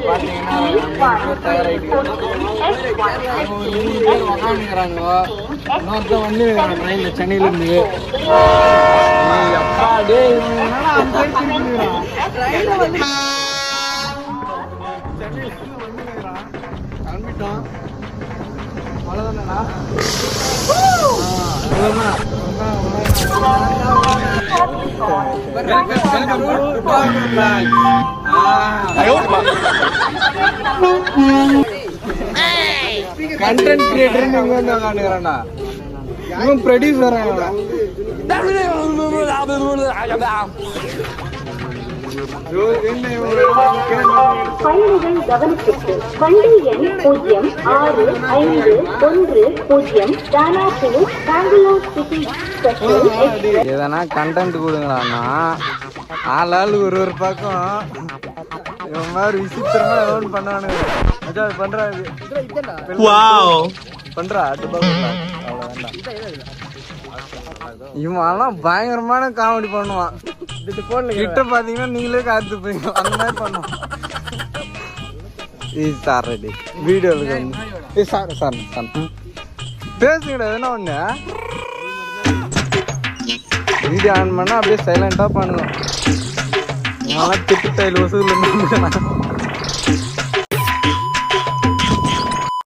பார்த்தீங்கன்னா தயாராகிட்டு உக்காந்துக்கிறாங்க. இன்னொருத்தன் வந்து ட்ரெயினில் சென்னையிலேருந்து அப்பா டே கிளம்பிட்டோம். அவ்வளோதானண்ணா கண்டென்ட் கிரியேட்டர் இங்க வந்து உட்காந்துக்கிறானா இவன் ப்ரொடியூசர் பயணிகள் கவனத்திற்கு வண்டி எண் 0651 தானாபூர் பெங்களூர் சிட்டி ஸ்பெஷல். எதனா கண்டென்ட் கொடுங்களான்னா ஆளாளுக்கு ஒரு பக்கம் இவன் மாதிரி விசித்திரமா எவன் பண்ணானுங்க. அது பண்றாரு பண்றா அது பக்கம் இவன் பயங்கரமான காமெடி பண்ணுவான். கிட்ட பாத்தீங்கன்னா நீங்களே காத்து போய் அந்த மாதிரி பண்ணுவான். சார் ரெடி வீடியோவுக்கு சார் சார் சார் பேசுங்கடா எதுனா ஒண்ணு வீடியோ ஆன் பண்ணா அப்படியே சைலண்டா பண்ணுவோம். திட்டு தையில் வசூல்